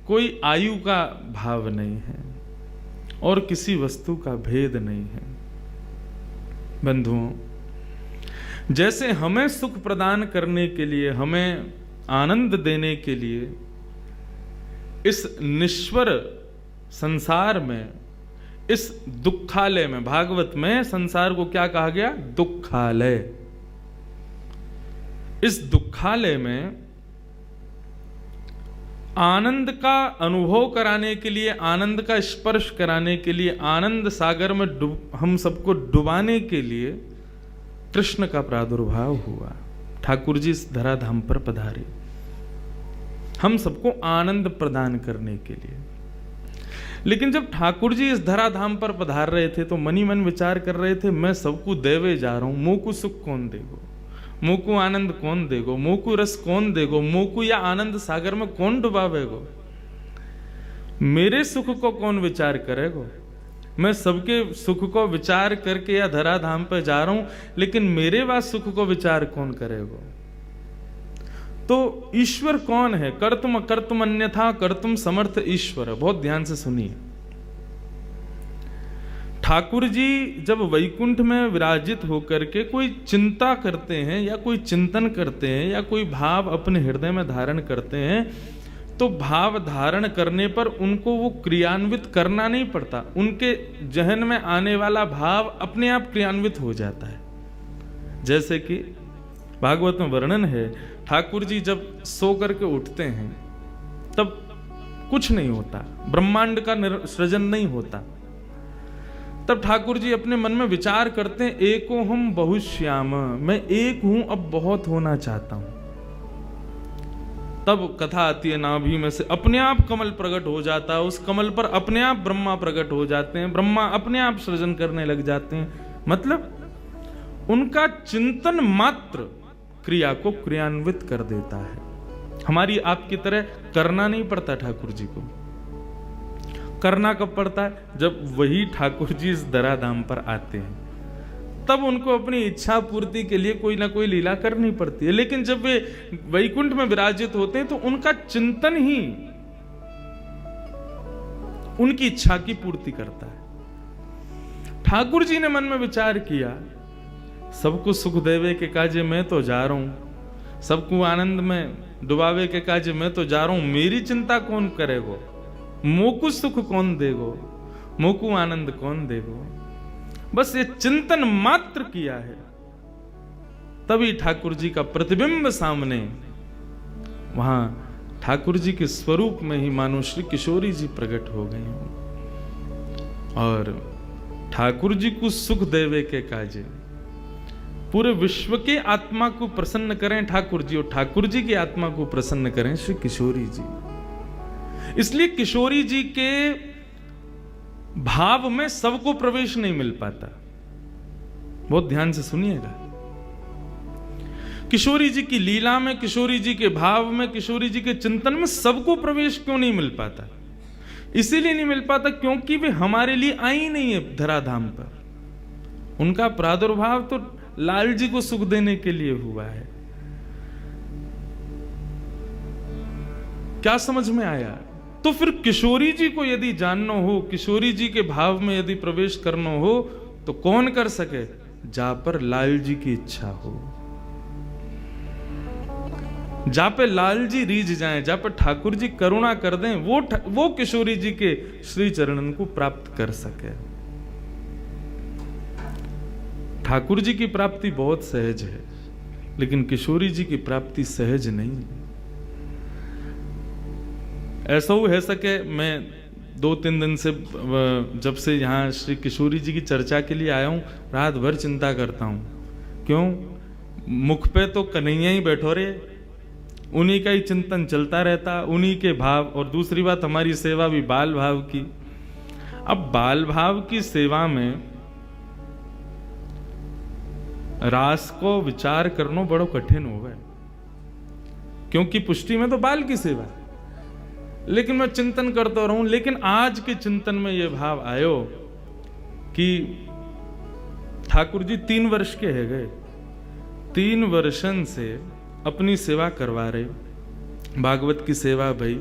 कोई आयु का भाव नहीं है और किसी वस्तु का भेद नहीं है। बंधुओं, जैसे हमें सुख प्रदान करने के लिए, हमें आनंद देने के लिए इस निश्वर संसार में, इस दुखालय में, भागवत में संसार को क्या कहा गया? दुखालय। इस दुखालय में आनंद का अनुभव कराने के लिए, आनंद का स्पर्श कराने के लिए, आनंद सागर में हम सबको डुबाने के लिए कृष्ण का प्रादुर्भाव हुआ। ठाकुर जी इस धराधाम पर पधारे हम सबको आनंद प्रदान करने के लिए। लेकिन जब ठाकुर जी इस धराधाम पर पधार रहे थे तो मनी मन विचार कर रहे थे, मैं सबको देवे जा रहा हूं, मोकु सुख कौन देगो, मोकु आनंद कौन देगो, मोकु रस कौन देगो, मोकु या आनंद सागर में कौन डुबावेगो, मेरे सुख को कौन विचार करेगो। मैं सबके सुख को विचार करके या धराधाम पर जा रहा हूं, लेकिन मेरे बाद सुख को विचार कौन करेगो। तो ईश्वर कौन है? कर्तुम अकर्तुम अन्यथा कर्तुम समर्थ ईश्वर। बहुत ध्यान से सुनिए। ठाकुर जी जब वैकुंठ में विराजित होकर के कोई चिंता करते हैं या कोई चिंतन करते हैं या कोई भाव अपने हृदय में धारण करते हैं, तो भाव धारण करने पर उनको वो क्रियान्वित करना नहीं पड़ता, उनके जहन में आने वाला भाव अपने आप क्रियान्वित हो जाता है। जैसे कि भागवत में वर्णन है, ठाकुर जी जब सो करके उठते हैं तब कुछ नहीं होता, ब्रह्मांड का सृजन नहीं होता। तब ठाकुर जी अपने मन में विचार करते हैं, एको हम बहुश्याम, मैं एक हूं, अब बहुत होना चाहता हूं। तब कथा आती है, नाभि में से अपने आप कमल प्रकट हो जाता है, उस कमल पर अपने आप ब्रह्मा प्रकट हो जाते हैं, ब्रह्मा अपने आप सृजन करने लग जाते हैं। मतलब उनका चिंतन मात्र क्रिया को क्रियान्वित कर देता है। हमारी आपकी तरह करना नहीं पड़ता ठाकुर जी को। करना कब पड़ता है? जब वही ठाकुर जी इस धराधाम पर आते हैं, तब उनको अपनी इच्छा पूर्ति के लिए कोई ना कोई लीला करनी पड़ती है। लेकिन जब वे वैकुंठ में विराजित होते हैं तो उनका चिंतन ही उनकी इच्छा की पूर्ति करता है। ठाकुर जी ने मन में विचार किया, सबको सुख देवे के काजे मैं तो जा रहा हूं, सबको आनंद में डुबावे के काजे मैं तो जा रहा हूं, मेरी चिंता कौन करेगो, मोकु सुख कौन देगो, मोकु आनंद कौन देगो। बस ये चिंतन मात्र किया है, तभी ठाकुर जी का प्रतिबिंब सामने, वहां ठाकुर जी के स्वरूप में ही मानो श्री किशोरी जी प्रकट हो गए और ठाकुर जी को सुख देवे के काजे पूरे विश्व के आत्मा को प्रसन्न करें ठाकुर जी, और ठाकुर जी की आत्मा को प्रसन्न करें श्री किशोरी जी। इसलिए किशोरी जी के भाव में सबको प्रवेश नहीं मिल पाता। बहुत ध्यान से सुनिएगा। किशोरी जी की लीला में, किशोरी जी के भाव में, किशोरी जी के चिंतन में सबको प्रवेश क्यों नहीं मिल पाता? इसीलिए नहीं मिल पाता क्योंकि वे हमारे लिए आई नहीं है धराधाम पर। उनका प्रादुर्भाव तो लाल जी को सुख देने के लिए हुआ है। क्या समझ में आया? तो फिर किशोरी जी को यदि जानना हो, किशोरी जी के भाव में यदि प्रवेश करना हो, तो कौन कर सके? जा पर लाल जी की इच्छा हो, जा पे लाल जी रीझ जाएं, जा पर ठाकुर जी करुणा कर दें, वो किशोरी जी के श्री चरणन को प्राप्त कर सके। ठाकुर जी की प्राप्ति बहुत सहज है, लेकिन किशोरी जी की प्राप्ति सहज नहीं। ऐसा हो है सके, मैं 2-3 दिन से जब से यहाँ श्री किशोरी जी की चर्चा के लिए आया हूँ, रात भर चिंता करता हूँ। क्यों? मुख पे तो कन्हैया ही बैठो रे, उन्हीं का ही चिंतन चलता रहता, उन्हीं के भाव। और दूसरी बात, हमारी सेवा भी बाल भाव की। अब बाल भाव की सेवा में रास को विचार करना बड़ो कठिन हो गए, क्योंकि पुष्टि में तो बाल की सेवा। लेकिन मैं चिंतन करता रहूं, लेकिन आज के चिंतन में यह भाव आयो कि ठाकुर जी 3 वर्ष के है गए, 3 वर्षन से अपनी सेवा करवा रहे, भागवत की सेवा भाई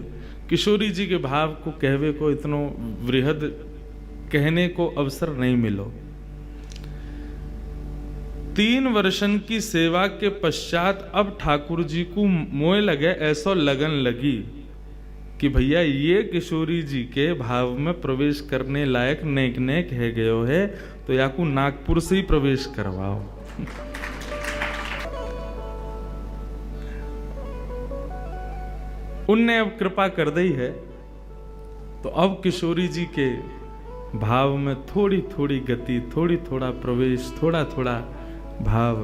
किशोरी जी के भाव को कहवे को इतनो वृहद कहने को अवसर नहीं मिलो। 3 वर्षन की सेवा के पश्चात अब ठाकुर जी को मोह लगे, ऐसो लगन लगी कि भैया ये किशोरी जी के भाव में प्रवेश करने लायक नेक नेक है गयो है, तो या को नागपुर से ही प्रवेश करवाओ। उनने अब कृपा कर दी है, तो अब किशोरी जी के भाव में थोड़ी थोड़ी गति, थोड़ी थोड़ा प्रवेश, थोड़ा थोड़ा भाव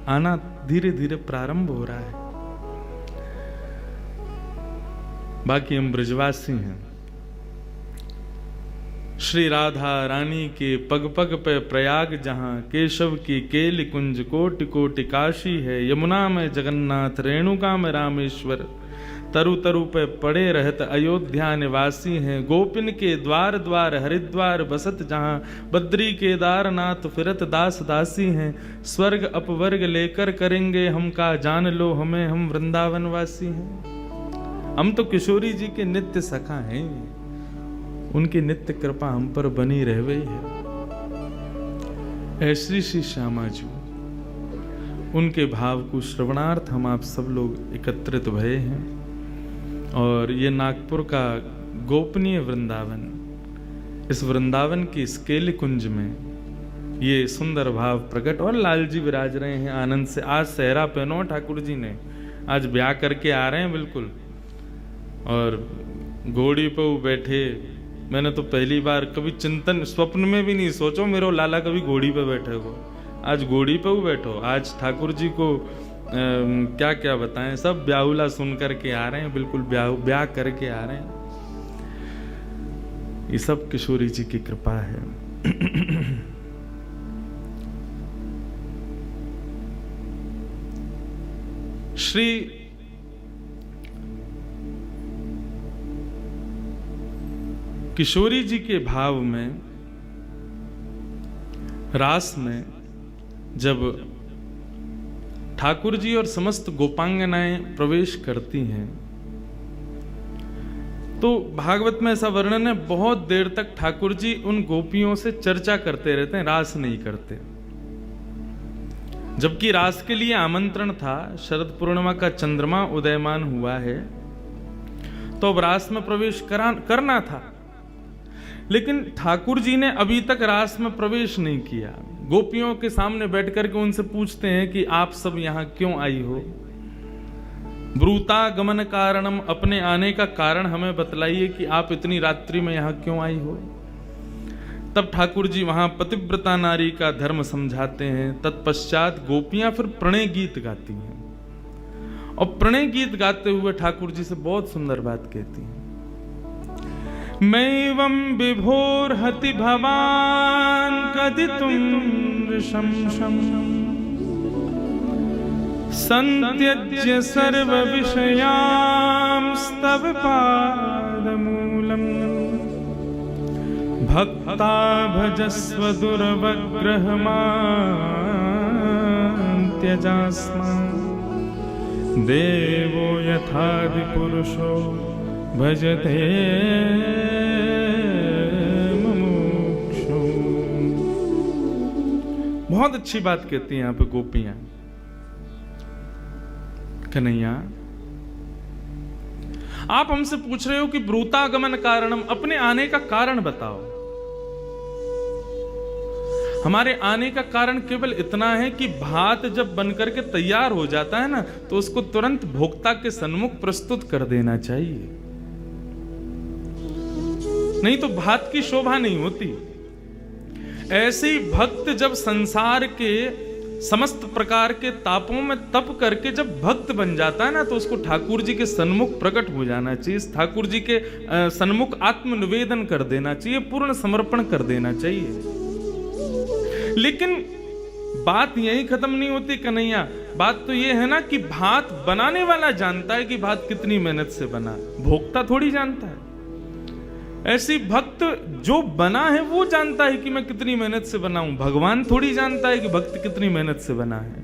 आना धीरे धीरे प्रारंभ हो रहा है। बाकी हम ब्रजवासी हैं। श्री राधा रानी के पग पग पे प्रयाग जहां, केशव की केली कुंज कोटि कोटि काशी है, यमुना में जगन्नाथ, रेणुका में रामेश्वर, तरु तरु पे पड़े रहत अयोध्या निवासी हैं, गोपिन के द्वार द्वार हरिद्वार बसत जहां, बद्री केदारनाथ फिरत दास दासी हैं, स्वर्ग अपवर्ग लेकर करेंगे हम का, जान लो हमें हम वृंदावन वासी हैं। हम तो किशोरी जी के नित्य सखा हैं, उनकी नित्य कृपा हम पर बनी रहवे है। ऐसी श्री श्यामा जी, उनके भाव को श्रवणार्थ हम आप सब लोग एकत्रित भये हैं। और ये नागपुर का गोपनीय वृंदावन, इस वृंदावन की स्केली कुंज में ये सुंदर भाव प्रकट। और लाल जी विराज रहे हैं आनंद से। आज सहरा पहनो ठाकुर जी ने, आज ब्याह करके आ रहे हैं बिल्कुल, और घोड़ी पे वो बैठे। मैंने तो पहली बार कभी चिंतन स्वप्न में भी नहीं सोचो मेरो लाला कभी घोड़ी पे बैठे हो। आज घोड़ी पे वो बैठो। आज ठाकुर जी को क्या क्या बताएं, सब ब्याहुला सुन करके आ रहे हैं, बिल्कुल ब्याह करके आ रहे हैं। ये सब किशोरी जी की कृपा है। श्री किशोरी जी के भाव में, रास में जब ठाकुर जी और समस्त गोपांगनाएं प्रवेश करती हैं, तो भागवत में ऐसा वर्णन है, बहुत देर तक ठाकुर जी उन गोपियों से चर्चा करते रहते हैं, रास नहीं करते। जबकि रास के लिए आमंत्रण था, शरद पूर्णिमा का चंद्रमा उदयमान हुआ है, तो अब रास में प्रवेश करना था। लेकिन ठाकुर जी ने अभी तक रास में प्रवेश नहीं किया। गोपियों के सामने बैठ करके उनसे पूछते हैं कि आप सब यहां क्यों आई हो, ब्रूता गमन कारणम, अपने आने का कारण हमें बतलाइए कि आप इतनी रात्रि में यहां क्यों आई हो। तब ठाकुर जी वहां पतिव्रता नारी का धर्म समझाते हैं। तत्पश्चात गोपियां फिर प्रणय गीत गाती हैं, और प्रणय गीत गाते हुए ठाकुर जी से बहुत सुंदर बात कहती हैं। मैवं विभोर्हति भवान् कदितुं नृशंसम्, संत्यज्य सर्व विषयांस्तव पादमूलम्, भक्ता भजस्व दुर्वग्रहमान् त्यजास्मान्, देवो यथादि पुरुषो भजते मुमुक्षु। बहुत अच्छी बात कहती हैं यहाँ पे गोपियां। कन्हैया, आप हमसे पूछ रहे हो कि ब्रूतागमन कारणम, अपने आने का कारण बताओ। हमारे आने का कारण केवल इतना है कि भात जब बनकर के तैयार हो जाता है ना, तो उसको तुरंत भोक्ता के सन्मुख प्रस्तुत कर देना चाहिए, नहीं तो भात की शोभा नहीं होती। ऐसे ही भक्त जब संसार के समस्त प्रकार के तापों में तप करके जब भक्त बन जाता है ना, तो उसको ठाकुर जी के सन्मुख प्रकट हो जाना चाहिए, ठाकुर जी के सन्मुख आत्मनिवेदन कर देना चाहिए, पूर्ण समर्पण कर देना चाहिए। लेकिन बात यही खत्म नहीं होती कन्हैया। बात तो ये है ना कि भात बनाने वाला जानता है कि भात कितनी मेहनत से बना, भोक्ता थोड़ी जानता है। ऐसी भक्त जो बना है वो जानता है कि मैं कितनी मेहनत से बना हूं, भगवान थोड़ी जानता है कि भक्त कितनी मेहनत से बना है।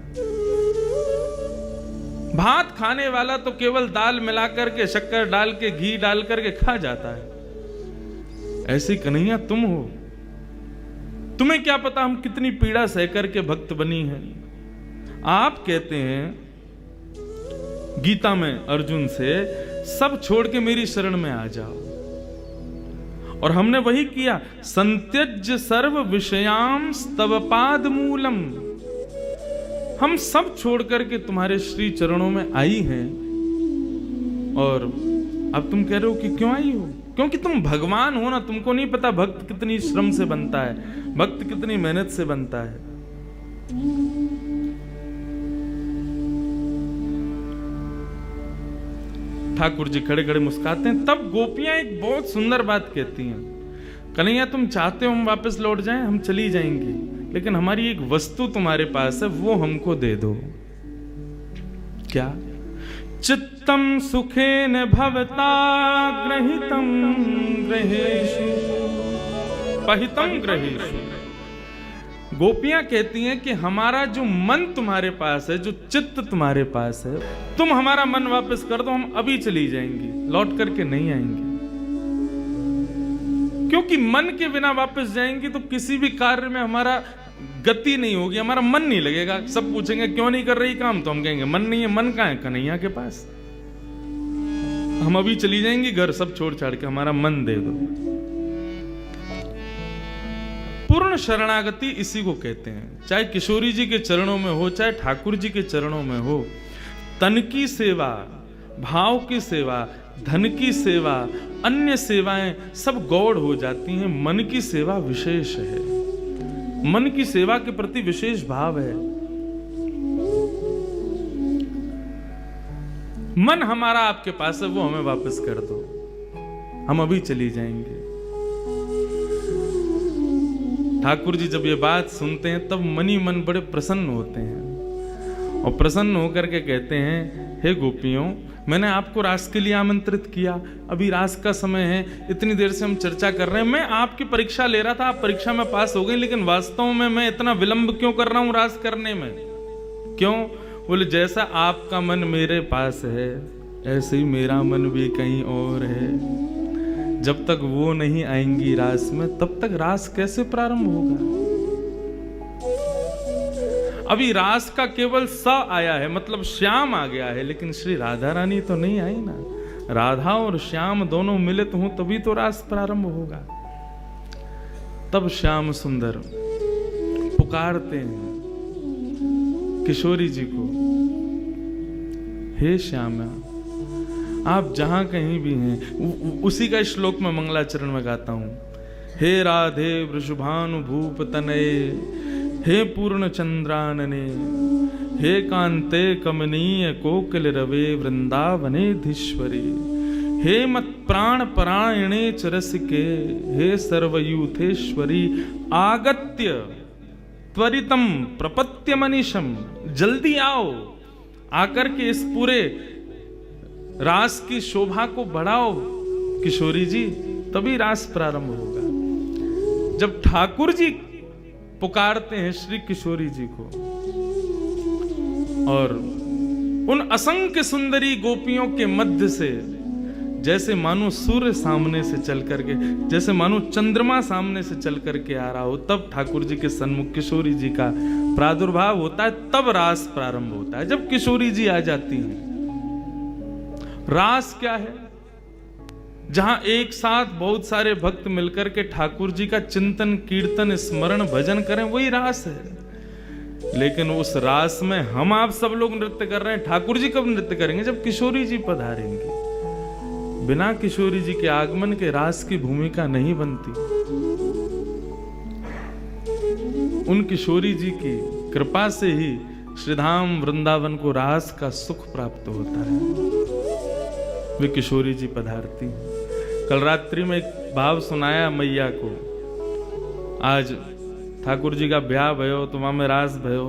भात खाने वाला तो केवल दाल मिला करके, शक्कर डाल के, घी डाल करके खा जाता है। ऐसी कन्हैया तुम हो। तुम्हें क्या पता हम कितनी पीड़ा सह करके भक्त बनी है। आप कहते हैं गीता में अर्जुन से, सब छोड़ के मेरी शरण में आ जाओ, और हमने वही किया। संत्यज्य सर्व विषयाम स्तव पाद मूलम। हम सब छोड़ करके तुम्हारे श्री चरणों में आई हैं, और अब तुम कह रहे हो कि क्यों आई हो? क्योंकि तुम भगवान हो ना। तुमको नहीं पता भक्त कितनी श्रम से बनता है, भक्त कितनी मेहनत से बनता है। ठाकुर जी खड़े खड़े मुस्कुराते हैं। तब गोपियां एक बहुत सुंदर बात कहती हैं, कन्हैया तुम चाहते हो हम वापस लौट जाएं, हम चली जाएंगी, लेकिन हमारी एक वस्तु तुम्हारे पास है, वो हमको दे दो। क्या? चित्तम सुखेन भवता ग्रहितम ग्रहेषु पहितम ग्रहेषु। गोपियां कहती हैं कि हमारा जो मन तुम्हारे पास है, जो चित्त तुम्हारे पास है, तुम हमारा मन वापस कर दो, हम अभी चली जाएंगी, लौट करके नहीं आएंगे। क्योंकि मन के बिना वापस जाएंगी तो किसी भी कार्य में हमारा गति नहीं होगी, हमारा मन नहीं लगेगा। सब पूछेंगे क्यों नहीं कर रही काम, तो हम कहेंगे मन नहीं है। मन कहाँ है? कन्हैया के पास। हम अभी चली जाएंगी घर, सब छोड़ छाड़ के, हमारा मन दे दो। पूर्ण शरणागति इसी को कहते हैं। चाहे किशोरी जी के चरणों में हो, चाहे ठाकुर जी के चरणों में हो, तन की सेवा, भाव की सेवा, धन की सेवा, अन्य सेवाएं सब गौड़ हो जाती हैं। मन की सेवा विशेष है। मन की सेवा के प्रति विशेष भाव है। मन हमारा आपके पास है, वो हमें वापस कर दो, हम अभी चली जाएंगे। ठाकुर जी जब ये बात सुनते हैं तब मन ही मन बड़े प्रसन्न होते हैं, और प्रसन्न होकर के कहते हैं, हे गोपियों, मैंने आपको रास के लिए आमंत्रित किया, अभी रास का समय है, इतनी देर से हम चर्चा कर रहे हैं, मैं आपकी परीक्षा ले रहा था, आप परीक्षा में पास हो गई, लेकिन वास्तव में मैं इतना विलंब क्यों कर रहा हूं रास करने में? क्यों? बोले जैसा आपका मन मेरे पास है, ऐसे ही मेरा मन भी कहीं और है। जब तक वो नहीं आएंगी रास में, तब तक रास कैसे प्रारंभ होगा? अभी रास का केवल स आया है, मतलब श्याम आ गया है, लेकिन श्री राधा रानी तो नहीं आई ना। राधा और श्याम दोनों मिलित हों तभी तो रास प्रारंभ होगा। तब श्याम सुंदर पुकारते हैं किशोरी जी को, हे श्यामा, आप जहां कहीं भी हैं। उसी का श्लोक में मंगलाचरण में गाता हूं, हे राधे वृषभानुभूप तनये, हे पूर्ण चंद्रानने, हे कांते कमनीय कोकिल रवे वृंदावनेधीश्वरी, हे मत प्राण परायणे च रसिके, हे सर्वयूथेश्वरी, आगत्य त्वरितम प्रपत्य मनीषम। जल्दी आओ, आकर के इस पूरे रास की शोभा को बढ़ाओ किशोरी जी, तभी रास प्रारंभ होगा। जब ठाकुर जी पुकारते हैं श्री किशोरी जी को, और उन असंख्य सुंदरी गोपियों के मध्य से जैसे मानो सूर्य सामने से चल करके, जैसे मानो चंद्रमा सामने से चल करके आ रहा हो, तब ठाकुर जी के सन्मुख किशोरी जी का प्रादुर्भाव होता है, तब रास प्रारंभ होता है। जब किशोरी जी आ जाती हैं। रास क्या है? जहां एक साथ बहुत सारे भक्त मिलकर के ठाकुर जी का चिंतन, कीर्तन, स्मरण, भजन करें, वही रास है। लेकिन उस रास में हम आप सब लोग नृत्य कर रहे हैं, ठाकुर जी कब नृत्य करेंगे? जब किशोरी जी पधारेंगे। बिना किशोरी जी के आगमन के रास की भूमिका नहीं बनती। उन किशोरी जी की कृपा से ही श्रीधाम वृंदावन को रास का सुख प्राप्त होता है। वे किशोरी जी पधारती हैं। कल रात्रि में एक भाव सुनाया मैया को, आज ठाकुर जी का ब्याह भयो तो वहां में रास भयो,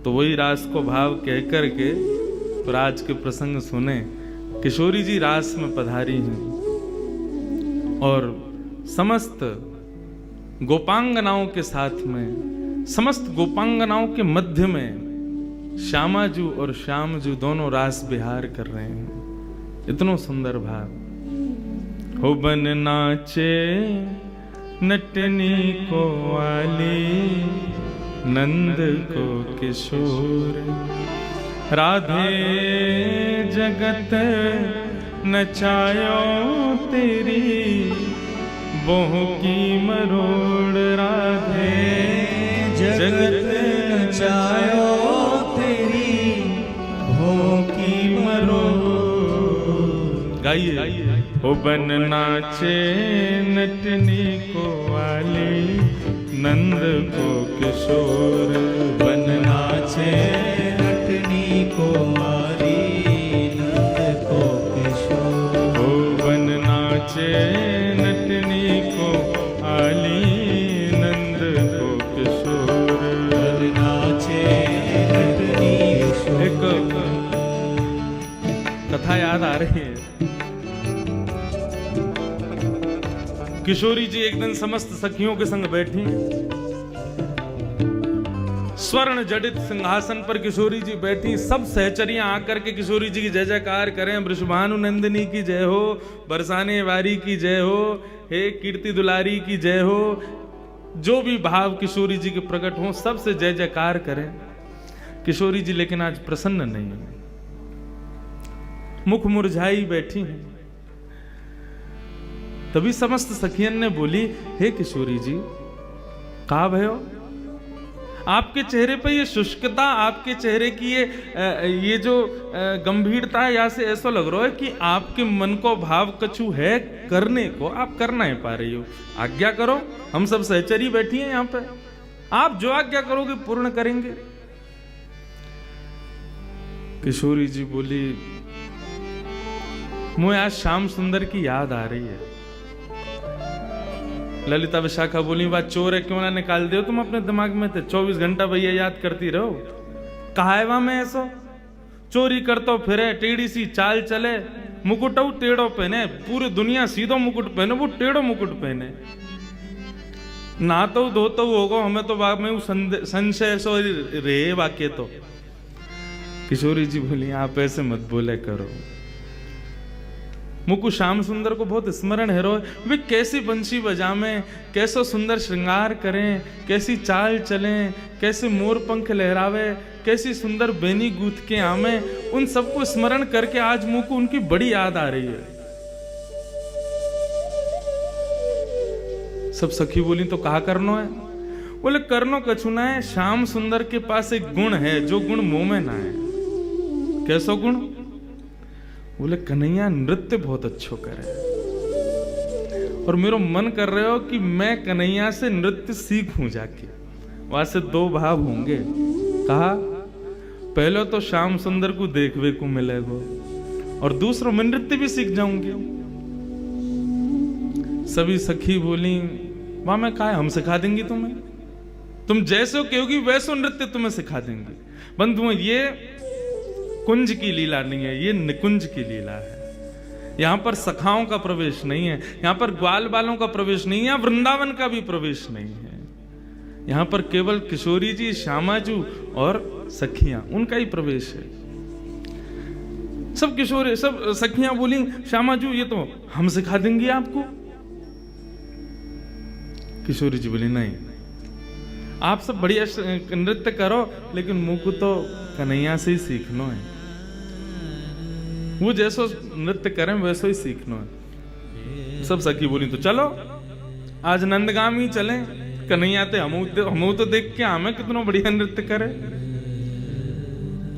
तो वही रास को भाव कह करके तो आज के प्रसंग सुने। किशोरी जी रास में पधारी हैं और समस्त गोपांगनाओं के साथ में, समस्त गोपांगनाओं के मध्य में श्यामाजू और श्यामजू दोनों रास विहार कर रहे हैं। इतना सुंदर भाव। हो बन नाचे नटनी को वाली, नंद को किशोर, राधे जगत नचायो तेरी, बोह की मरोड़, राधे जगत नचायो तेरी, बोह की मरोड़। गाइए। हो बन नाचे नटनी को वाली, नंद को किशोर, बन नाचे नटनी को वाली, नंद को किशोर। हो बन नाचे नटनी को वाली, नंद को किशोर, बन नाचे नटनी किशोर। एक कथा याद आ रही है। किशोरी जी एक दिन समस्त सखियों के संग बैठी, स्वर्ण जडित सिंहासन पर किशोरी जी बैठी। सब सहचरियां आकर के किशोरी जी की जय जयकार करें। वृषभानु नंदिनी की जय हो, बरसाने वारी की जय हो, हे कीर्ति दुलारी की जय हो। जो भी भाव किशोरी जी के प्रकट हो, सबसे जय जयकार करें। किशोरी जी लेकिन आज प्रसन्न नहीं है, मुख मुरझाई बैठी हैं। तभी समस्त सखियन ने बोली, हे किशोरी जी, कहा भयो? आपके चेहरे पर ये शुष्कता, आपके चेहरे की ये जो गंभीरता है, यहाँ से ऐसा लग रहा है कि आपके मन को भाव कछु है करने को, आप कर नहीं पा रही हो। आज्ञा करो, हम सब सहचरी बैठी हैं यहाँ पे, आप जो आज्ञा करोगे पूर्ण करेंगे। किशोरी जी बोली, मुझे आज श्याम सुंदर की याद आ रही है। ललिता विशाखा बोली, बात चोर है, क्यों ना निकाल दो तुम अपने दिमाग में थे। 24 घंटा भैया याद करती रहो। कहा है वहां में ऐसा चोरी करतो फिरे, टेढ़ी सी चाल चले, मुकुट टेढ़ो पहने, पूरी दुनिया सीधो मुकुट पहने, वो टेढ़ो मुकुट पहने। नहातो धोतो होगो, हमें तो बाद में संशय सो रे वाक्य। तो किशोरी जी बोली, आप ऐसे मत बोले करो। मुकु श्याम सुंदर को बहुत स्मरण है रो, वे कैसी बंशी बजावें, कैसो सुंदर श्रृंगार करें, कैसी चाल चलें, कैसे मोर पंख लहरावे, कैसी सुंदर बेनी गूथ के आमे। उन सबको स्मरण करके आज मुकु उनकी बड़ी याद आ रही है। सब सखी बोली, तो कहा करनो है? बोले, करनो कछु ना है, श्याम सुंदर के पास एक गुण है, जो गुण मुंह में ना है। कैसो गुण? बोले, कन्हैया नृत्य बहुत अच्छो करे, और मेरा मन कर रहे हो कि मैं कन्हैया से नृत्य सीखूं जाके। वहां से दो भाव होंगे। कहा, पहले तो श्याम सुंदर को देखने को मिलेगा, और दूसरा मैं नृत्य भी सीख जाऊंगी। सभी सखी बोली, वहां मैं कहा, हम सिखा देंगी तुम्हें, तुम जैसे कहोगी वैसो नृत्य तुम्हें सिखा देंगे। बंधुओं, ये कुंज की लीला नहीं है, ये निकुंज की लीला है। यहां पर सखाओं का प्रवेश नहीं है, यहां पर ग्वाल बालों का प्रवेश नहीं है, वृंदावन का भी प्रवेश नहीं है। यहां पर केवल किशोरी जी, श्यामाजू और सखियां, उनका ही प्रवेश है। सब किशोरी, सब सखियां बोली, श्यामाजू ये तो हम सिखा देंगे आपको। किशोरी जी बोली, नहीं, आप सब बढ़िया नृत्य करो, लेकिन मुझको तो कन्हैया से ही सीखना है। वो जैसो नृत्य करें वैसो ही सीखना है। सब सखी बोली, तो चलो आज नंदगामी चलें, कन्हैया ते हम तो देख के हमें कितना बढ़िया नृत्य करे।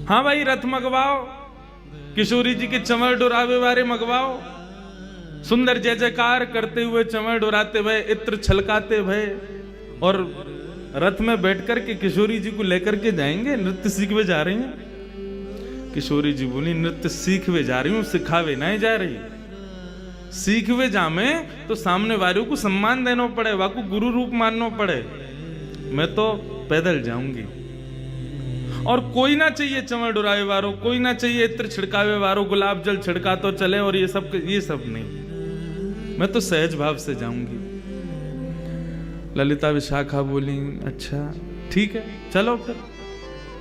हाँ भाई, रथ मंगवाओ, किशोरी जी के चमर डोरावे वाले मंगवाओ, सुंदर जय जयकार करते हुए, चमर डोराते हुए, इत्र छलकाते हुए, और रथ में बैठकर के किशोरी जी को लेकर के जाएंगे। नृत्य सीखवे जा रही हैं। किशोरी जी बोली, नृत्य सीखवे जा रही हूं, सिखावे नहीं जा रही। सीखवे जामे तो सामने वालों को सम्मान देना पड़े, वाको गुरु रूप मानना पड़े। मैं तो पैदल जाऊंगी, और कोई ना चाहिए चमर डुरावे वालों, कोई ना चाहिए इत्र छिड़कावे वालों, गुलाब जल छिड़का तो चले, और ये सब नहीं। मैं तो सहज भाव से जाऊंगी। ललिता विशाखा बोली, अच्छा ठीक है, चलो फिर।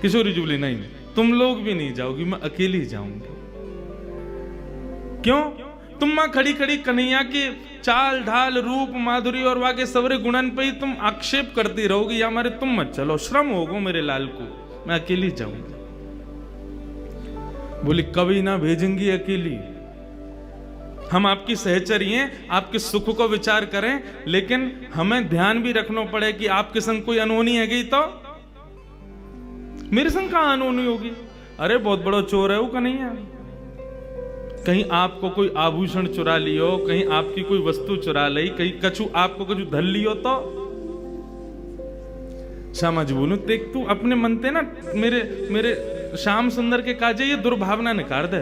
किशोरी जी बोली, नहीं, तुम लोग भी नहीं जाओगी, मैं अकेली जाऊंगी। क्यों? तुम मां खड़ी खड़ी कन्हैया के चाल ढाल रूप माधुरी और वाके सवरे गुणन पे ही तुम आक्षेप करती रहोगी, या हमारे तुम मत चलो, श्रम होगो मेरे लाल को, मैं अकेली जाऊंगी। बोली कभी ना भेजेंगी अकेली, हम आपकी सहचरी हैं, आपके सुख को विचार करें, लेकिन हमें ध्यान भी रखना पड़े कि आपके संग कोई अनहोनी है गई तो मेरे संग कहां अनहोनी होगी? अरे बहुत बड़ा चोर है वो कन्हैया, कहीं आपको कोई आभूषण चुरा लियो, कहीं आपकी कोई वस्तु चुरा ली, कहीं कछु आपको कछु धर लियो तो श्यामा जी बोलू देख तू अपने मनते ना मेरे श्याम सुंदर के काजे ये दुर्भावना निकाल दे।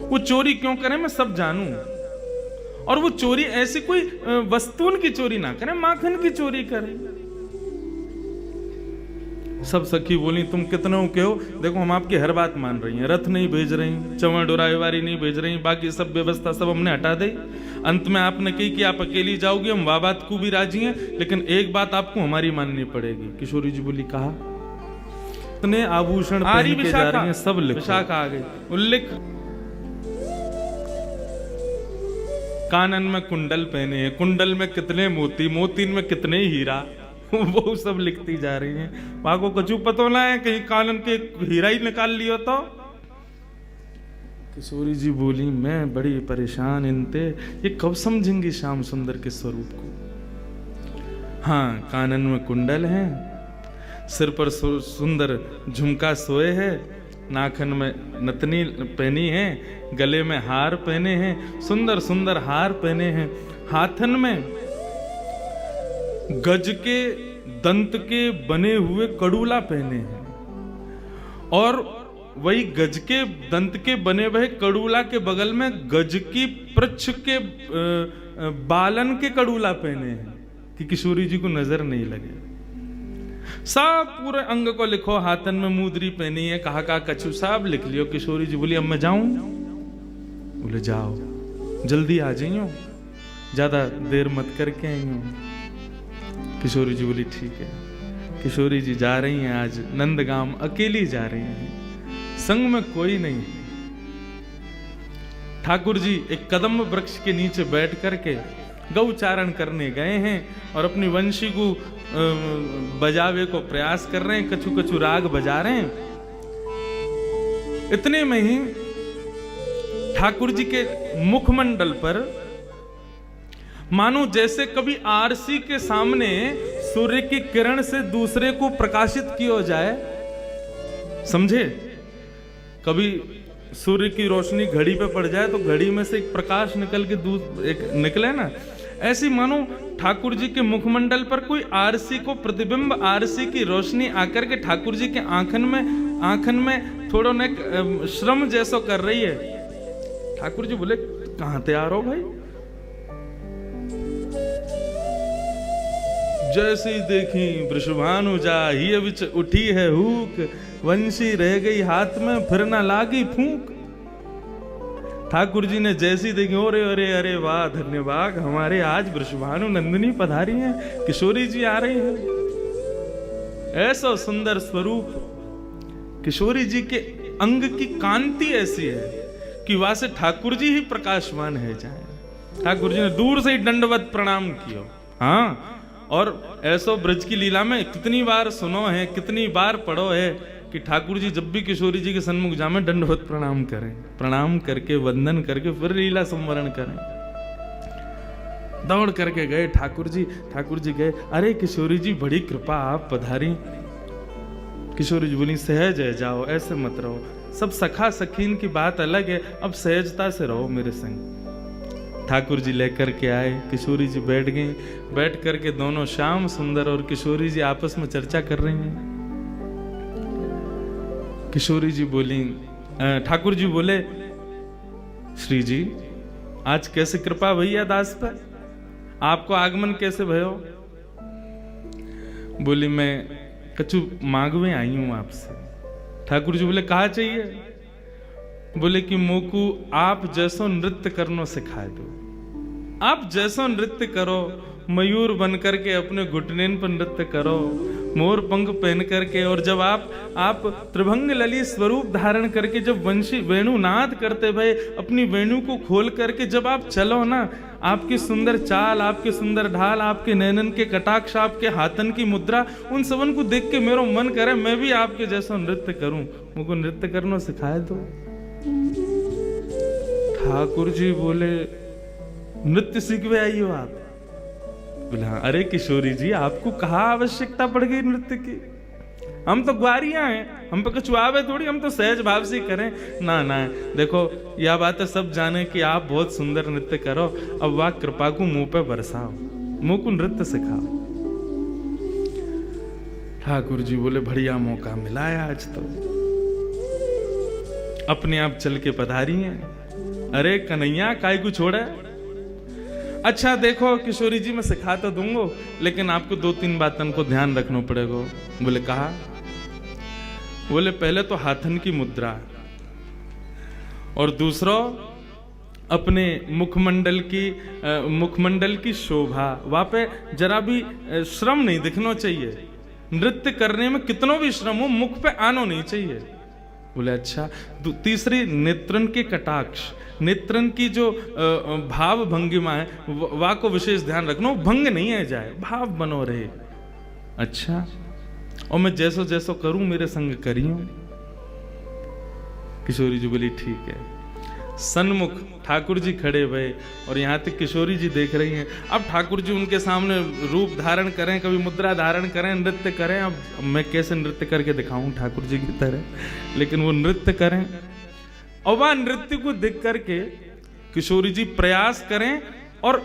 वो चोरी क्यों करे मैं सब जानूं, और वो चोरी ऐसी कोई वस्तुन की चोरी ना करे, माखन की चोरी करे। सब सखी बोली तुम कितनों के हो, देखो हम आपकी हर बात मान रही हैं, रथ नहीं भेज रही, चवण डोराईवारी नहीं भेज रही, बाकी सब व्यवस्था सब हमने हटा दी। अंत में आपने कही कि आप अकेली जाओगी, हम वाह बात को भी राजी हैं, लेकिन एक बात आपको हमारी माननी पड़ेगी। किशोरी जी बोली कहा? इतने आभूषण पहन के जा रही हैं, सब लिखो। विशाखा आ गई, उल्लेख कानन में कुंडल पहने हैं, कुंडल में कितने मोती, मोतीन में कितने हीरा, वो सब लिखती जा रही हैं। वहां को कछु पतो ना है, कहीं कानन के हीरा ही निकाल लियो तो। किशोरी जी बोली मैं बड़ी परेशान इनते, ये कब समझेंगी श्याम सुंदर के स्वरूप को। हाँ कानन में कुंडल है, सिर पर सुंदर झुमका सोए है, नाखन में नतनी पहनी है, गले में हार पहने हैं, सुंदर सुंदर हार पहने हैं, हाथन में गज के दंत के बने हुए कड़ूला पहने हैं, और वही गज के दंत के बने हुए कड़ूला के बगल में गज की पृच्छ के बालन के कड़ूला पहने हैं कि किशोरी जी को नजर नहीं लगे। सब पूरे अंग को लिखो, हाथन में मुद्री पहनी है, कहा कछु सब लिख लियो। किशोरी जी बोली अब मैं जाऊं? बोले जाओ, जल्दी आ जाइयो, ज्यादा देर मत करके आइयो। किशोरी जी बोली ठीक है। किशोरी जी जा रही हैं, आज नंदगाम अकेली जा रही हैं, संग में कोई नहीं। ठाकुर जी एक कदम वृक्ष के नीचे बैठ करके गौचारण करने गए हैं और अपनी वंशी को बजावे को प्रयास कर रहे हैं, कछु कछु राग बजा रहे हैं। इतने में ही ठाकुर जी के मुखमंडल पर मानो जैसे कभी आरसी के सामने सूर्य की किरण से दूसरे को प्रकाशित किया जाए, समझे? कभी सूर्य की रोशनी घड़ी पे पड़ जाए तो घड़ी में से एक प्रकाश निकल के एक निकले ना, ऐसी मानो ठाकुर जी के मुखमंडल पर कोई आरसी को प्रतिबिंब, आरसी की रोशनी आकर के ठाकुर जी के आंखन में थोड़ा न श्रम जैसो कर रही है। ठाकुर जी बोले कहां तैयार हो भाई? जैसे ही देखी वृषभानु जा ही विच उठी है हुक, वंशी रह गई हाथ में फिर ना लागी फूंक। ठाकुर जी ने जैसी देखी, अरे अरे अरे वाह धन्यवाद, हमारे आज वृषभानु नंदिनी पधारी हैं, किशोरी जी आ रही हैं। ऐसा सुंदर स्वरूप, किशोरी जी के अंग की कांति ऐसी है कि वहां से ठाकुर जी ही प्रकाशवान है जाए। ठाकुर जी ने दूर से ही दंडवत प्रणाम किया। हाँ, और ऐसो ब्रज की लीला में कितनी बार सुनो है, कितनी बार पढ़ो है कि ठाकुर जी जब भी किशोरी जी के सन्मुख जामे दंडवत प्रणाम करें, प्रणाम करके वंदन करके फिर लीला संवरण करें। दौड़ करके गए ठाकुर जी गए, अरे किशोरी जी बड़ी कृपा आप पधारी। किशोरी जी बोली सहज है, जाओ ऐसे मत रहो, सब सखा सखीन की बात अलग है, अब सहजता से रहो मेरे संग। ठाकुर जी लेकर के आए, किशोरी जी बैठ गई, बैठ करके दोनों श्याम सुंदर और किशोरी जी आपस में चर्चा कर रही हैं। किशोरी जी बोली, ठाकुर जी बोले श्री जी आज कैसे कृपा भैया दास पर, आपको आगमन कैसे भयो? बोली मैं कछु मांगवे आई हूं आपसे। ठाकुर जी बोले कहा चाहिए? बोले कि मोकू आप जैसो नृत्य करनो सिखा दो, आप जैसो नृत्य करो मयूर बन करके अपने घुटनेन पर नृत्य करो, मोर पंख पहन करके, और जब आप त्रिभंग ललित स्वरूप धारण करके जब वंशी वेणु नाद करते भय, अपनी वेणु को खोल करके जब आप चलो ना, आपकी सुंदर चाल, आपके सुंदर ढाल, आपके नैनन के कटाक्ष, आपके हाथन की मुद्रा, उन सबन को देख के मेरो मन करे मैं भी आपके जैसा नृत्य करूं, मुझको नृत्य करना सिखाए दो। ठाकुर जी बोले नृत्य सीखवे आई हो आप? बोले हाँ। अरे किशोरी जी, आपको कहाँ आवश्यकता पड़ गई नृत्य की? हम तो ग्वारियां हैं, हम पे कुछ आवे थोड़ी, हम तो सहज भाव से करें ना। देखो यह बात है सब जाने कि आप बहुत सुंदर नृत्य करो, अब वाह कृपा को मुंह पे बरसाओ, मुंह को नृत्य सिखाओ। ठाकुर जी बोले बढ़िया मौका मिला है आज तो, अपने आप चल के पधारी हैं। अरे कन्हैया काय को छोड़े? अच्छा देखो किशोरी जी मैं सिखा तो दूंगा, लेकिन आपको 2-3 बातों को ध्यान रखना पड़ेगा। बोले कहा? बोले पहले तो हाथन की मुद्रा, और दूसरा अपने मुखमंडल की शोभा, वहां पे जरा भी श्रम नहीं दिखना चाहिए। नृत्य करने में कितनों भी श्रम हो, मुख पे आना नहीं चाहिए। बोले अच्छा। तीसरी नेत्रन के कटाक्ष, नेत्रन की जो भाव भंगिमा है वह को विशेष ध्यान रखना, भंग नहीं है जाए, भाव बनो रहे। अच्छा, और मैं जैसो जैसो करूं मेरे संग करियो। किशोरी जी बोली ठीक है। सन्मुख ठाकुर जी खड़े हुए और यहाँ तक किशोरी जी देख रही हैं। अब ठाकुर जी उनके सामने रूप धारण करें, कभी मुद्रा धारण करें, नृत्य करें। अब मैं कैसे नृत्य करके दिखाऊं ठाकुर जी की तरह, लेकिन वो नृत्य करें और वह नृत्य को देख करके किशोरी जी प्रयास करें और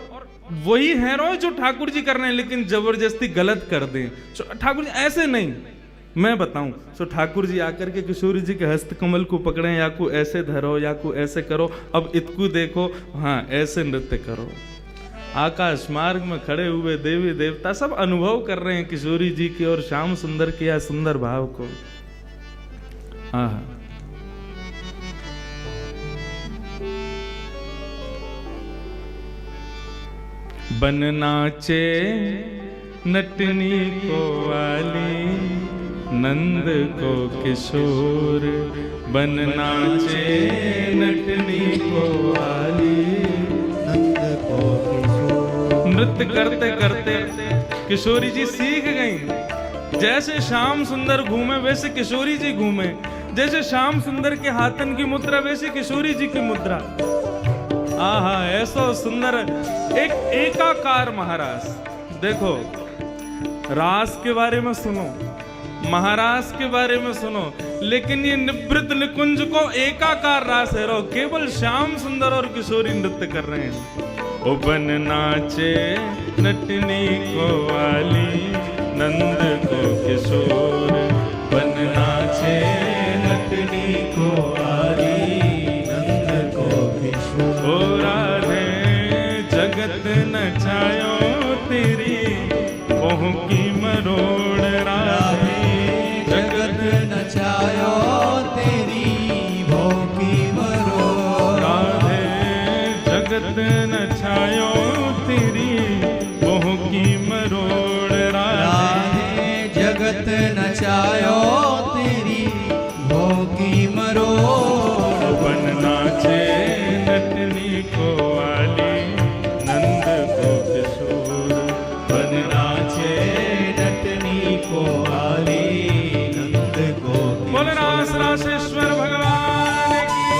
वही है रो जो ठाकुर जी कर रहे हैं, लेकिन जबरदस्ती गलत कर दें। ठाकुर जी ऐसे नहीं, मैं बताऊं। सो ठाकुर जी आकर के किशोरी जी के हस्त कमल को पकड़े, या को ऐसे धरो या को ऐसे करो, अब इतकू देखो, हाँ ऐसे नृत्य करो। आकाश मार्ग में खड़े हुए देवी देवता सब अनुभव कर रहे हैं किशोरी जी की और श्याम सुंदर के या सुंदर भाव को। हाँ बन नाचे नटनी को वाली, नंद को किशोर बन नाचे नटनी को वाली, नंद को किशोर। नृत्य करते करते किशोरी जी सीख गई। जैसे श्याम सुंदर घूमे वैसे किशोरी जी घूमे, जैसे श्याम सुंदर के हाथन की मुद्रा वैसे किशोरी जी की मुद्रा। आहा ऐसा सुंदर एक एकाकार महारास। देखो रास के बारे में सुनो, महारास के बारे में सुनो, लेकिन ये निवृत्त निकुंज को एकाकार रास है रो, केवल श्याम सुंदर और किशोरी नृत्य कर रहे हैं। ओ बन नाचे नटनी को वाली, नंद को किशोर बन नाचे नटनी को वाली, नंद को किशोर। ओ राधे जगत नचायो तेरी ओह की मरोड़, राधे जगत नचायो तेरी भों की मरोड़, राधे जगत नचायो तेरी ओह की मरोड़, राधे जगत नचायो तेरी भों की मरोड़। बन नाचे नटनी को वाली, नंद को किशोर बन नाचे नटनी को वाली, नंद को किशोर। बोले रास रासेश्वर भगवान की।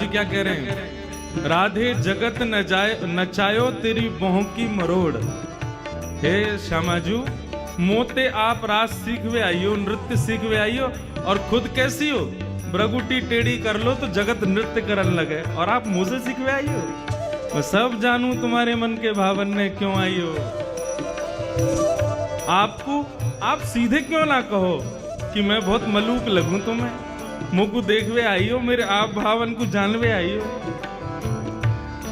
क्या कह रहे हैं? राधे जगत नचायो तेरी बोह की मरोड़। हे श्यामाजू मोते आप रास सीखवे आइयो, नृत्य सीखवे आइयो, और खुद कैसी हो? ब्रगुटी टेढ़ी कर लो तो जगत नृत्य करन लगे, और आप मुझसे सीखवे आइयो। मैं सब जानू तुम्हारे मन के भावन ने क्यों आइयो। आपको आप सीधे क्यों ना कहो कि मैं बहुत मलूक लगूं तुम्हें? मुझको देखवे आइयो, मेरे आप भावन को जानवे आइयो।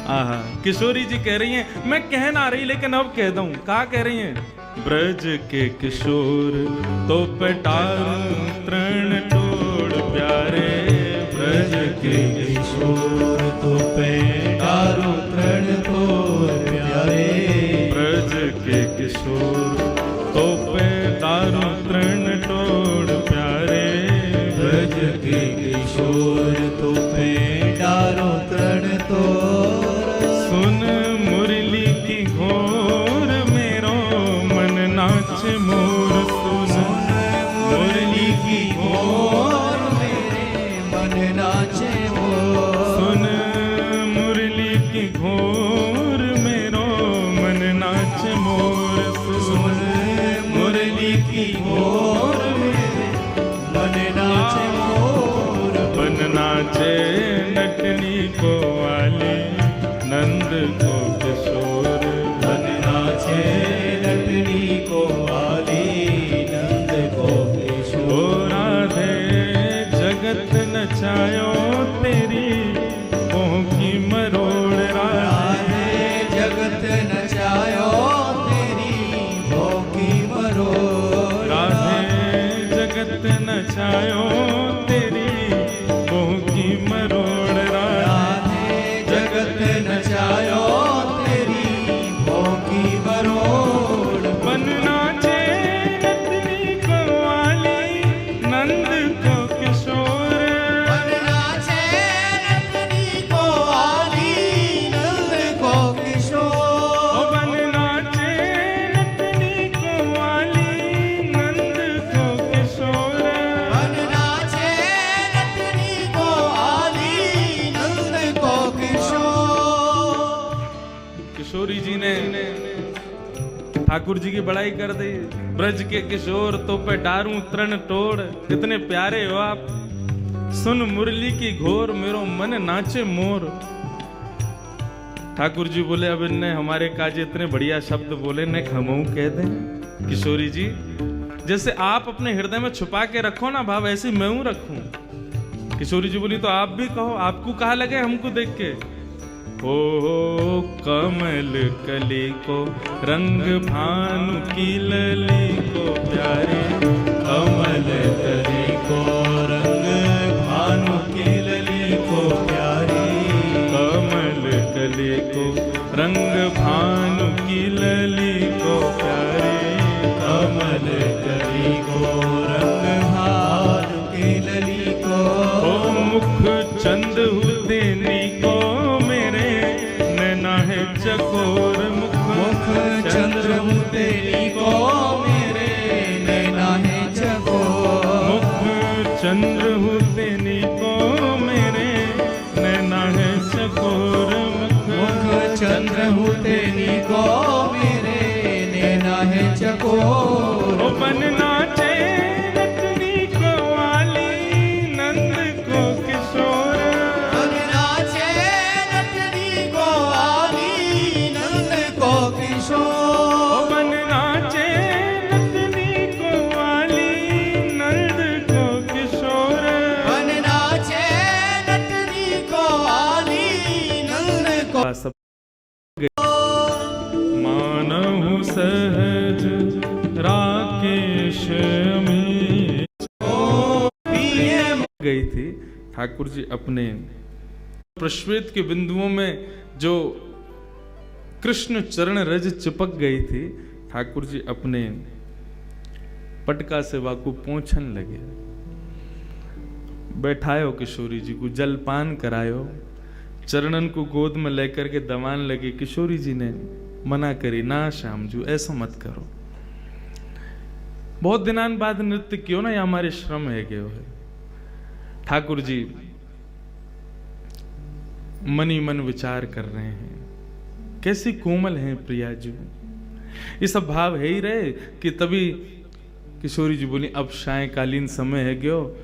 आहा, किशोरी जी कह रही हैं, मैं कह ना रही लेकिन अब कह दूं। कहा कह रही हैं? ब्रज के किशोर तो पटार तृण तोड़ प्यारे, ब्रज के किशोर तो पेटारो तृण तोड़ प्यारे, ब्रज के किशोर तो पेटारो तृण तोड़ प्यारे, ब्रज के किशोर तो पेटारो तृण तोड़। सुन मुरली की घोर मेरो मन नाच मोर, सुन मुरली की घोर मेरे मन नाचे मोर, सुन मुरली की घोर मेरो मन नाच मोर, सुन मुरली की घोर मेरे मन नाचे मोर। बन नाचे नटनी को वाली नंद को किशोर, बन नाचे नटनी को वाली नंद को ओ किशोर। राधे जगत नचायो तेरी मोह की मरोड़, राधे जगत नचायो तेरी भोगी मरोड़, राधे जगत नचायो तेरी मोह की मरोड़, राधे जगत नचायो तेरी भोगी मरोड़। बन नाचे नटनी को वाली नंद को किशोर, बन नाचे नटनी को वाली नंद को किशोर, ओ बन नाचे नटनी को वाली नंद को किशोर। बन नाचे नटनी को वाली नंद को किशोर। किशोरी जी ने ठाकुर जी की बड़ाई कर दी। ब्रज के किशोर तो पे डारूं तृण तोड़, कितने प्यारे हो आप। सुन मुरली की घोर मेरो मन नाचे मोर। ठाकुर जी बोले, अब इनने हमारे काजे इतने बढ़िया शब्द बोले, ने हमऊ कह दें। किशोरी जी, जैसे आप अपने हृदय में छुपा के रखो ना भाव, ऐसे मैं हूं रखूं। किशोरी जी बोली, तो आप भी कहो, आपको कहा लगे हमको देख के? ओ कमल कली को रंग भानु की लली को प्यारे, कमल कली को रंग भानु की लली को प्यारी, कमल कली को रंग भानु की लली को प्यारे, कमल कली को रंग भानु की लली को। ओ मुख चंद देनी को मेरे नैना है चकोर, मुख चंद्र तेरी को मेरे नैना है चकोर, मुख चंद्र देनी को मेरे नैना है चकोर, मुख चंद्र तेरी को मेरे नैना है चकोर। ओ बन नाचे नटनी को वाली नंद को किशोर, बन नाचे नटनी को वाली नंद को ओ किशोर, बन नाचे नटनी को वाली नंद को किशोर। बन नाचे नटनी को वाली नंद को। सब मानहु सहज राकेश में गई थी। ठाकुर जी अपने प्रश्वेत के बिंदुओं में जो कृष्ण चरण रज चिपक गई थी, ठाकुर जी अपने पटका से वाकु पोंछन लगे। बैठायो किशोरी जी को, जलपान करायो, चरणन को गोद में लेकर के दबान लगे। किशोरी जी ने मना करी, ना श्याम जी ऐसा मत करो, बहुत दिनान बाद नृत्य क्यों ना, ये हमारे श्रम है गए है। ठाकुर जी मनी मन विचार कर रहे हैं, कैसी कोमल हैं प्रिया जी, ये सब भाव है ही रहे कि तभी किशोरी जी बोली अब सायकालीन समय है गयो,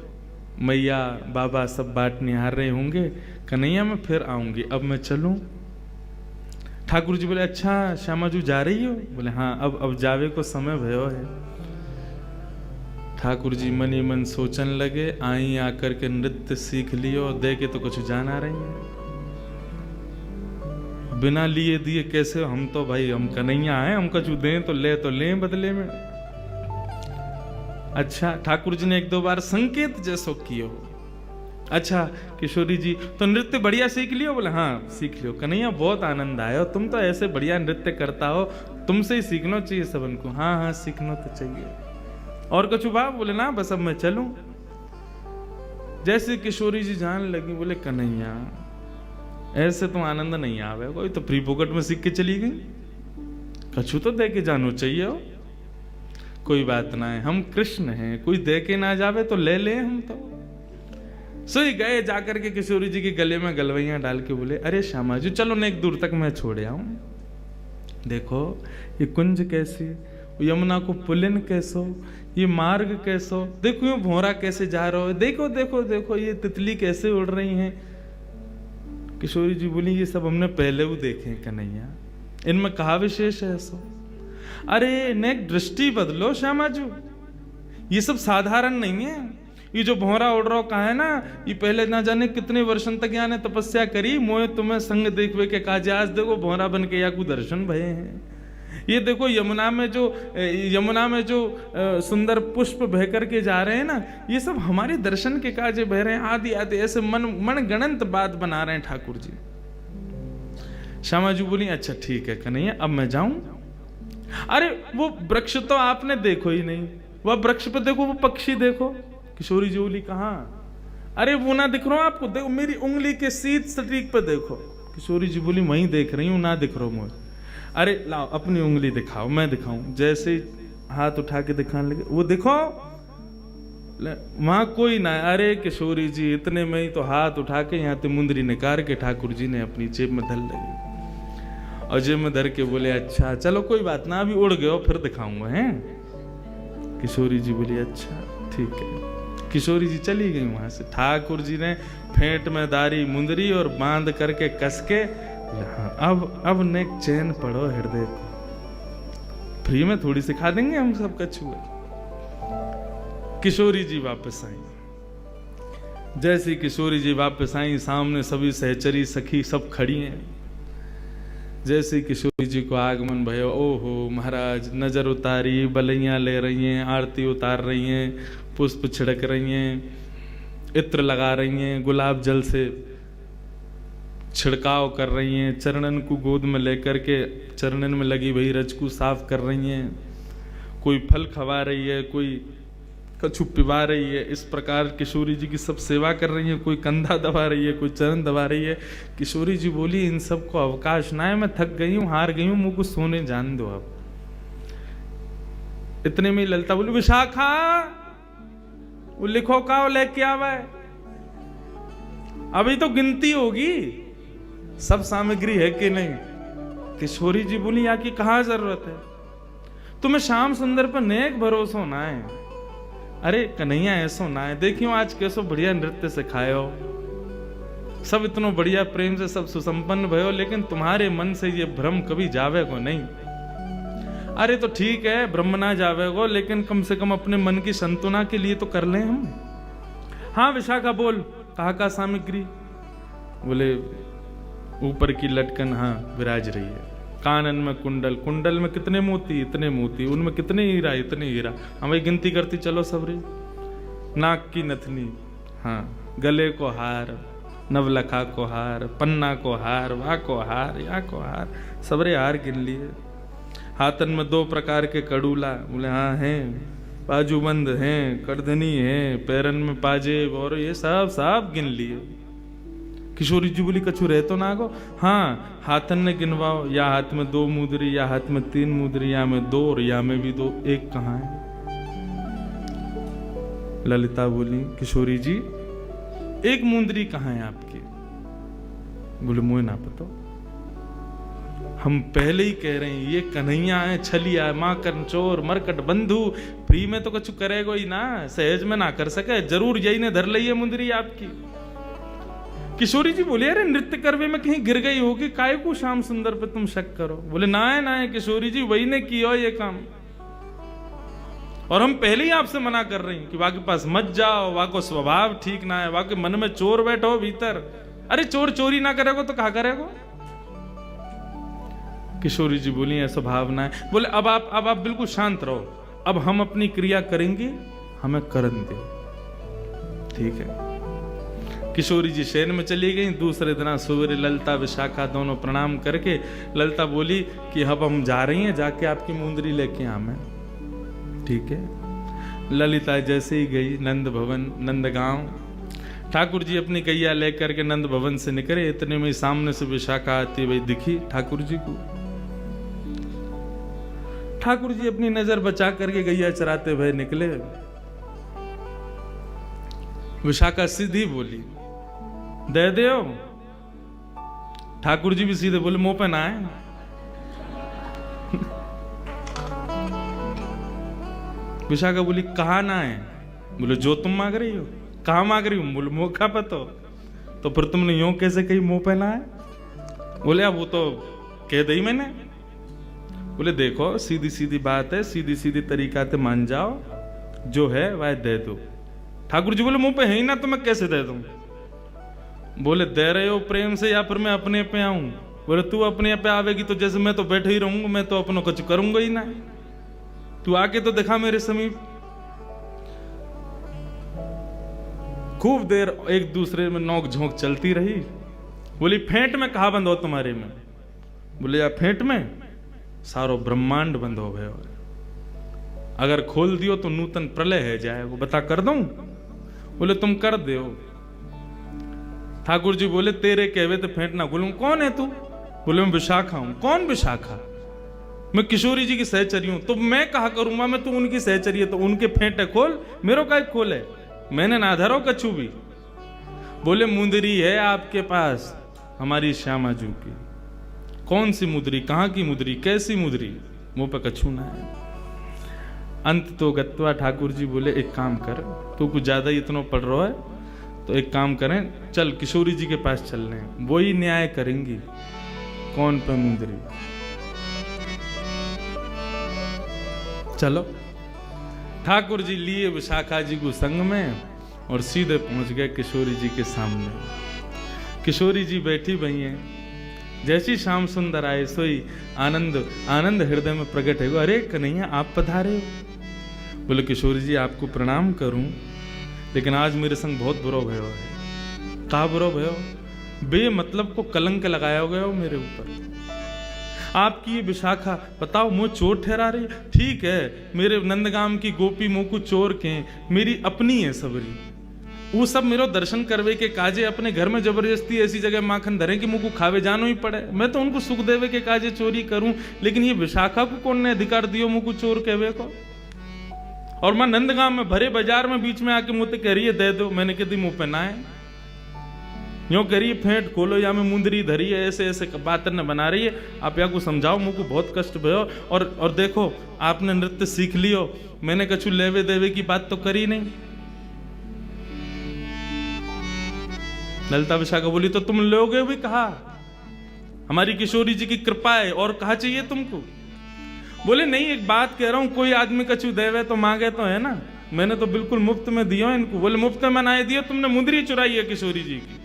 मैया बाबा सब बाट निहार रहे होंगे, कन्हैया मैं फिर आऊंगी, अब मैं चलूं। ठाकुर जी बोले अच्छा श्यामा जी जा रही हो? बोले हाँ अब जावे को समय भयो है। ठाकुर जी मन ही मन सोचन लगे, आई आकर के नृत्य सीख लियो, दे के तो कुछ जान आ रही है, बिना लिए दिए कैसे, हम तो भाई हम कन्हैया हैं, हम कछु दें तो लें बदले में। अच्छा ठाकुर जी ने एक दो बार संकेत जैसो कियो। अच्छा किशोरी जी तो नृत्य बढ़िया सीख लियो? बोले हाँ सीख लियो। कन्हैया बहुत आनंद आया, तुम तो ऐसे बढ़िया नृत्य करता हो, तुमसे ही सीखना चाहिए सबन को। हाँ हाँ सीखना तो चाहिए। और कुछ बाप? बोले ना बस अब मैं चलूं। जैसे किशोरी जी जान लगी, बोले कन्हैया ऐसे तो आनंद नहीं आवे, कोई तो फ्री पॉकेट में सीख के चली गई, कछु तो दे के जानो चाहिए हो। कोई बात ना है, हम कृष्ण हैं, कोई दे के ना जावे तो ले ले हम तो। सोई गए, जाकर के किशोरी जी के गले में गलवैयां डाल के बोले अरे श्यामा जी चलो न एक दूर तक मैं छोड़ आऊं, देखो ये कुंज कैसी, यमुना को पुलिन कैसो, ये मार्ग कैसो, देखो ये भोरा कैसे जा रहा है, देखो देखो देखो ये तितली कैसे उड़ रही हैं। किशोरी जी बोली ये सब हमने पहले भी देखे कन्हैया, इनमें कहा विशेष है ऐसा? अरे नेक दृष्टि बदलो श्यामा जी, ये सब साधारण नहीं है। ये जो भौरा उड़ रहा कहा है ना, ये पहले ना जाने कितने वर्षन तक यहाँ ने तपस्या करी, मोए तुम्हें संग देखवे के काजे, आज देखो भौरा बन के या को दर्शन भये हैं। ये देखो यमुना में जो सुंदर पुष्प बह करके जा रहे हैं ना, ये सब हमारे दर्शन के काजे बह रहे हैं। आदि आदि ऐसे मन गणंत बात बना रहे हैं ठाकुर जी। श्यामा जी बोली अच्छा ठीक है कन्हैया अब मैं जाऊं। अरे वो वृक्ष तो आपने देखो ही नहीं, वह वृक्ष पे देखो, वो पक्षी देखो। किशोरी जी बोली कहाँ? अरे वो ना दिख रहा आपको, देखो मेरी उंगली के सीध सटीक पे देखो। किशोरी जी बोली वहीं देख रही हूं, ना दिख रहा मुझे। अरे लाओ अपनी उंगली दिखाओ, मैं दिखाऊं। जैसे हाथ उठा के दिखाने लगे, वो देखो वहां कोई ना। अरे किशोरी जी इतने में ही तो हाथ उठा के यहाँ ते मुंदरी निकाल के ठाकुर जी ने अपनी जेब में धर लगी, और जेब में धर के बोले अच्छा चलो कोई बात ना, अभी उड़ गए फिर दिखाऊंगा हैं। किशोरी जी बोली अच्छा ठीक है। किशोरी जी चली गई वहां से। ठाकुर जी ने फेंट में दारी मुंदरी और बांध करके कस के, अब नेक चैन पड़ो हृदय को, फ्री में थोड़ी सिखा देंगे हम सब कछुए। किशोरी जी वापस आई। जैसी किशोरी जी वापस आई, सामने सभी सहचरी सखी सब खड़ी हैं। जैसे किशोरी जी को आगमन भयो, ओहो महाराज नजर उतारी, बलैयां ले रही हैं, आरती उतार रही हैं, पुष्प छिड़क रही हैं, इत्र लगा रही हैं, गुलाब जल से छिड़काव कर रही हैं, चरणन को गोद में लेकर के चरणन में लगी वही रज को साफ कर रही हैं, कोई फल खवा रही है, कोई कछु पिवा रही है। इस प्रकार किशोरी जी की सब सेवा कर रही है, कोई कंधा दबा रही है, कोई चरण दबा रही है। किशोरी जी बोली इन सब को अवकाश ना है, मैं थक गई हूँ, हार गई हूँ, मुझको सोने जान दो अब। इतने में ललिता बोली विशाखा वो लिखो का लेके आवा है, अभी तो गिनती होगी सब सामग्री है कि नहीं। किशोरी जी बोली यहाँ की कहाँ जरूरत है, तुम्हें श्याम सुंदर पर नेक भरोसा ना है। अरे कन्हैया ऐसो ना है, देखियो आज कैसो बढ़िया नृत्य सिखाए हो, सब इतनो बढ़िया प्रेम से सब सुसंपन्न भयो, लेकिन तुम्हारे मन से ये भ्रम कभी जावे को नहीं। अरे तो ठीक है ब्रह्म ना जावे को, लेकिन कम से कम अपने मन की संतुना के लिए तो कर लें हम। हाँ विशाखा बोल कहा का सामग्री? बोले ऊपर की लटकन हाँ विराज रही है, कानन में कुंडल, कुंडल में कितने मोती, इतने मोती, उनमें कितने हीरा, इतने हीरा। हमें गिनती करती चलो सबरे। नाक की नथनी, हाँ गले को हार, नवलखा को हार, पन्ना को हार, वाह को हार, या को हार, सबरे हार गिन लिए। हाथन में 2 प्रकार के कड़ूला, बोले हाँ हैं, बाजूबंद हैं, करधनी हैं, पैरन में पाजेब, और ये सब गिन लिए। किशोरी जी बोली कछु रह तो ना गो? हाँ हाथन ने गिनवाओ, या हाथ में 2 मुद्री, या हाथ में 3 मुद्री, या में 2 और या में भी 2, एक कहाँ है? ललिता बोली किशोरी जी 1 मुंदरी कहाँ है आपकी? बोले मुझे ना पता। हम पहले ही कह रहे हैं ये कन्हैया है, छलिया है, माँ कर्ण चोर मरकट बंधु, फ्री में तो कुछ करेगो ही ना, सहज में ना कर सके, जरूर यही ने धर ली है मुंदरी आपकी। किशोरी जी बोले अरे नृत्य करवे में कहीं गिर गई होगी, काय को श्याम सुंदर पे तुम शक करो। बोले ना है किशोरी जी, वही ने किया ये काम, और हम पहले ही आपसे मना कर रहे हैं कि वहां के पास मत जाओ, वहां को स्वभाव ठीक ना है, वहां के मन में चोर बैठो भीतर। अरे चोर चोरी ना करेगो तो कहा करेगो। किशोरी जी बोली ऐसा भाव ना है। बोले अब आप बिल्कुल शांत रहो, अब हम अपनी क्रिया करेंगे, हमें करन दो, ठीक है। किशोरी जी शयन में चली गई। दूसरे दिन सूर्य ललिता विशाखा दोनों प्रणाम करके ललिता बोली कि अब हम जा रही हैं, जाके आपकी मुंदरी लेके आवे, ठीक है। ललिता जैसे ही गई नंद भवन नंदगांव, ठाकुर जी अपनी गैया लेकर के नंद भवन से निकले। इतने में सामने से विशाखा आती हुई दिखी ठाकुर जी को। ठाकुर जी अपनी नजर बचा करके गैया चराते हुए निकले। विशाखा सीधी बोली दे दो। ठाकुर जी भी सीधे बोले मुंह पे ना आए। विशाखा बोली कहा ना है? बोले जो तुम मांग रही हो। कहा मांग रही हूं? बोले मुंह का पतो। तो फिर तुमने यूं कैसे कही मुंह पे ना है? बोले अब वो तो कह दी मैंने। बोले देखो सीधी सीधी बात है, सीधी सीधी तरीका से मान जाओ, जो है वह दे दो। ठाकुर जी बोले मुंह पे है ही ना, तो मैं कैसे दे दूं? बोले दे रहे हो प्रेम से या फिर मैं अपने पे आऊं? बोले तू अपने पे आवेगी तो जैसे मैं तो बैठे ही रहूंगा, मैं तो अपनों कुछ करूंगा ही ना, तू आके तो दिखा मेरे समीप। खूब देर एक दूसरे में नोक झोंक चलती रही। बोली फेंट में कहा बंद हो तुम्हारे में? बोले या फेंट में सारो ब्रह्मांड बंद हो गए, अगर खोल दियो तो नूतन प्रलय है जाए, वो बता कर दूं? बोले तुम कर दो। ठाकुर जी बोले तेरे कहवे तो फेंट ना खोलूं। कौन है तू? बोले मैं विशाखा हूं। कौन विशाखा? मैं किशोरी जी की सहचरी हूं। तो मैं कहा करूंगा मैं तू उनकी सहचरी है तो उनके फेंटे खोल, मेरो का खोल है, मैंने ना धरो कछु भी। बोले मुंदरी है आपके पास हमारी श्यामा जू की। कौन सी मुदरी? कहां की मुदरी? कैसी मुदरी? मुंह पे कछु ना है। अंत तो गत्वा ठाकुर जी बोले एक काम कर, तू कुछ ज्यादा ही इतना पढ़ रहा है तो एक काम करें, चल किशोरी जी के पास चल रहे हैं, वो ही न्याय करेंगी कौन पे मुंदरी। चलो ठाकुर जी लिए विशाखा जी को संग में और सीधे पहुंच गए किशोरी जी के सामने। किशोरी जी बैठी भई हैं। जैसी श्याम सुंदर आए सोई आनंद आनंद हृदय में प्रकट है। अरे कन्हैया आप पधारे हो। बोले किशोरी जी आपको प्रणाम करूं, लेकिन आज मेरे संग बहुत बुरा भयो है। कहा बुरा भयो? बे मतलब को कलंक लगाया गया हो मेरे ऊपर। आपकी ये विशाखा बताओ मुझे चोर ठहरा रही। ठीक है मेरे नंदगाम की गोपी मुँह को चोर के मेरी अपनी है सबरी, वो सब मेरे दर्शन करवे के काजे अपने घर में जबरदस्ती ऐसी जगह माखन धरे कि मुझको खावे जानो ही पड़े। मैं तो उनको सुख देवे के काजे चोरी करूं, लेकिन ये विशाखा को कौन ने अधिकार दियो मुझको चोर कहवे को? और मैं नंदगांव में भरे बाजार में बीच में आके मुझे कह रही है दे दो। मैंने कह दी मुंह पे ना है, यूं कह रही है फेंट खोलो या मैं मुंदरी धरी है, ऐसे ऐसे बात न बना रही है। आप यहाँ को समझाओ, मुझको बहुत कष्ट भयो। और देखो आपने नृत्य सीख लियो, मैंने कछु लेवे देवे की बात तो करी नहीं। ललिता विशाखा बोली तो तुम लोगे भी कहा, हमारी किशोरी जी की कृपा है, और कहा चाहिए तुमको? बोले नहीं एक बात कह रहा हूं, कोई आदमी कछु देवे तो मांगे तो है ना, मैंने तो बिल्कुल मुफ्त में दिया इनको। बोले मुफ्त में बनाए दिया तुमने, मुंदरी चुराई है किशोरी जी की।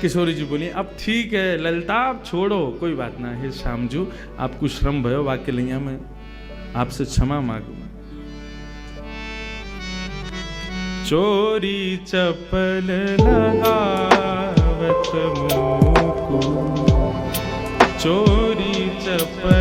किशोरी जी बोली अब ठीक है ललिता आप छोड़ो, कोई बात ना है श्यामजू, आपको श्रम भयो वाक्य लिया मैं आपसे क्षमा मांगू। चोरी चपल लगावत मुको, चोरी चपल